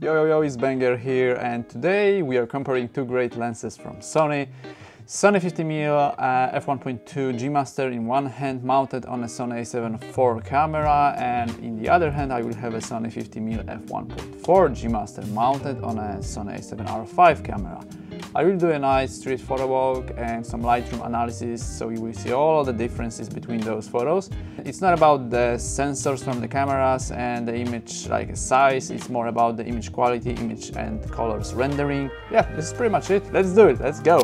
Yo, it's Banger here, and today we are comparing two great lenses from Sony. Sony 50mm f1.2 G Master in one hand, mounted on a Sony a7 IV camera, and in the other hand I will have a Sony 50mm f1.4 G Master mounted on a Sony a7R5 camera. I will do a nice street photo walk and some Lightroom analysis, so you will see all of the differences between those photos. It's not about the sensors from the cameras and the image like size, it's more about the image quality, image and colors rendering. Yeah, this is pretty much it. Let's do it, let's go!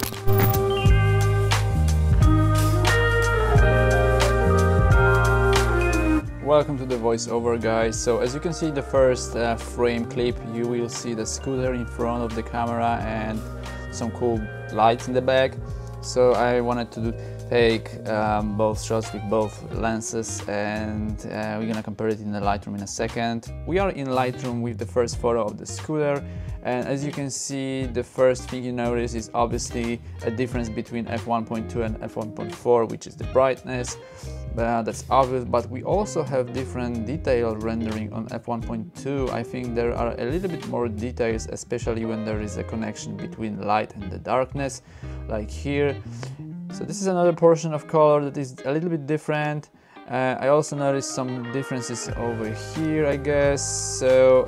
Welcome to the voiceover, guys. So as you can see, the first frame clip, you will see the scooter in front of the camera and some cool lights in the back. So I wanted to take both shots with both lenses, and we're gonna compare it in the Lightroom in a second. We are in Lightroom with the first photo of the scooter, and as you can see, the first thing you notice is obviously a difference between f1.2 and f1.4, which is the brightness. That's obvious, but we also have different detail rendering on f1.2. I think there are a little bit more details, especially when there is a connection between light and the darkness, like here. So this is another portion of color that is a little bit different. I also noticed some differences over here, I guess. So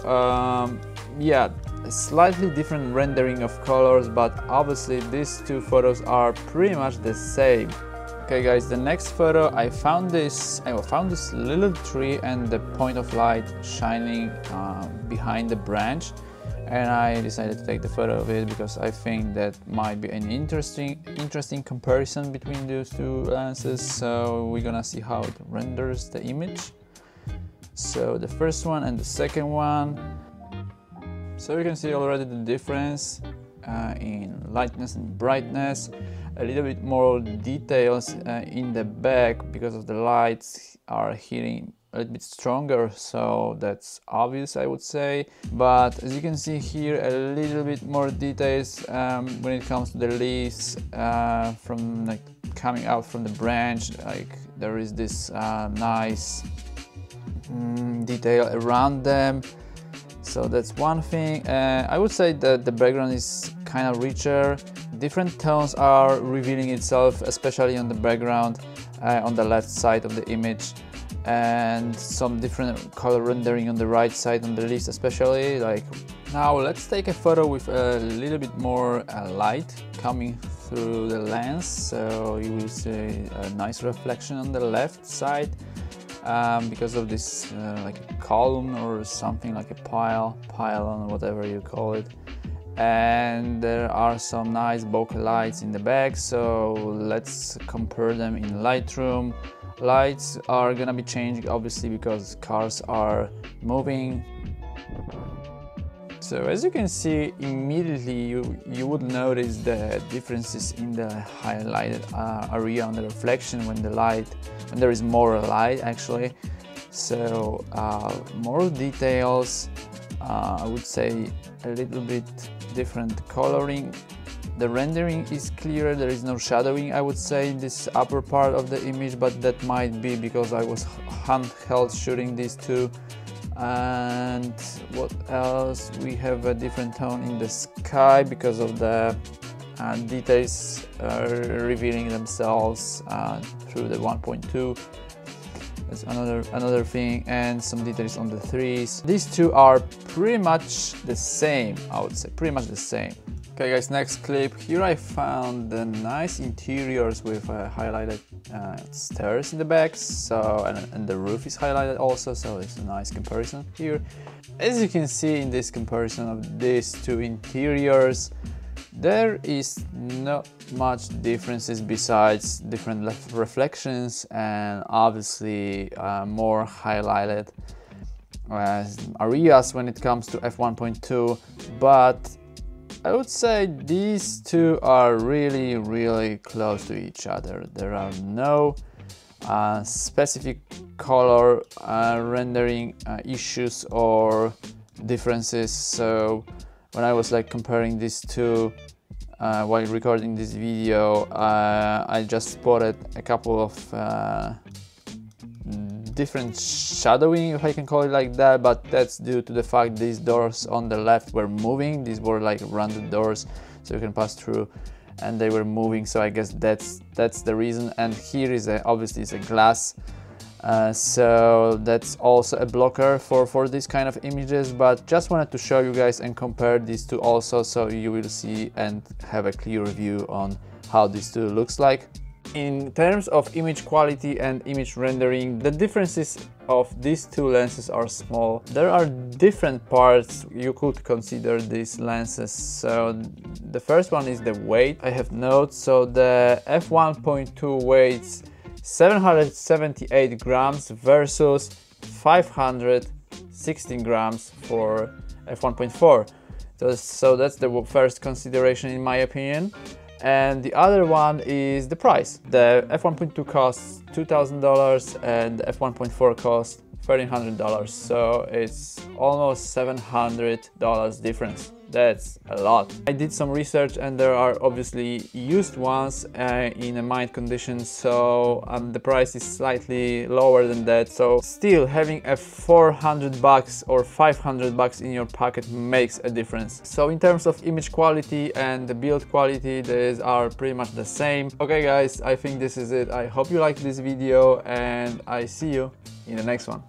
yeah, a slightly different rendering of colors, but obviously these two photos are pretty much the same. Okay guys, the next photo, I found this little tree and the point of light shining behind the branch, and I decided to take the photo of it because I think that might be an interesting comparison between those two lenses. So we're gonna see how it renders the image. So the first one and the second one. So you can see already the difference in lightness and brightness. A little bit more details in the back because of the lights are hitting a little bit stronger, so that's obvious, I would say. But as you can see here, a little bit more details when it comes to the leaves from like coming out from the branch. Like there is this nice detail around them. So that's one thing. I would say that the background is kind of richer. Different tones are revealing itself, especially on the background, on the left side of the image, and some different color rendering on the right side, on the leaves especially. Like now, let's take a photo with a little bit more light coming through the lens. So you will see a nice reflection on the left side. Because of this like a column or something, like a pylon, whatever you call it, and there are some nice bokeh lights in the back. So let's compare them in Lightroom. Lights are gonna be changing obviously because cars are moving. So as you can see, immediately you would notice the differences in the highlighted area on the reflection when there is more light actually. So more details, I would say a little bit different coloring. The rendering is clearer, there is no shadowing, I would say, in this upper part of the image, but that might be because I was handheld shooting these two. And what else? We have a different tone in the sky because of the details revealing themselves through the 1.2. That's another thing, and some details on the threes. These two are pretty much the same, I would say, pretty much the same. Okay guys, next clip. Here I found the nice interiors with highlighted stairs in the back, so and the roof is highlighted also, so it's a nice comparison here. As you can see in this comparison of these two interiors, there is not much differences besides different reflections and obviously more highlighted areas when it comes to f1.2, but I would say these two are really close to each other. There are no specific color rendering issues or differences. So when I was like comparing these two while recording this video, I just spotted a couple of different shadowing, if I can call it like that, but that's due to the fact these doors on the left were moving. These were like rounded doors, so you can pass through, and they were moving, so I guess that's the reason. And here is obviously it's a glass, so that's also a blocker for this kind of images, but just wanted to show you guys and compare these two also, so you will see and have a clear view on how these two looks like. In terms of image quality and image rendering, the differences of these two lenses are small. There are different parts you could consider these lenses. So the first one is the weight. I have notes. So the f1.2 weighs 778 grams versus 516 grams for f1.4. So that's the first consideration in my opinion. And the other one is the price. The f1.2 costs $2,000 and the f1.4 costs $1,300. So it's almost $700 difference. That's a lot. I did some research and there are obviously used ones in a mint condition, so the price is slightly lower than that. So still having a $400 or $500 in your pocket makes a difference. So in terms of image quality and the build quality, these are pretty much the same. Okay guys, I think this is it. I hope you liked this video and I see you in the next one.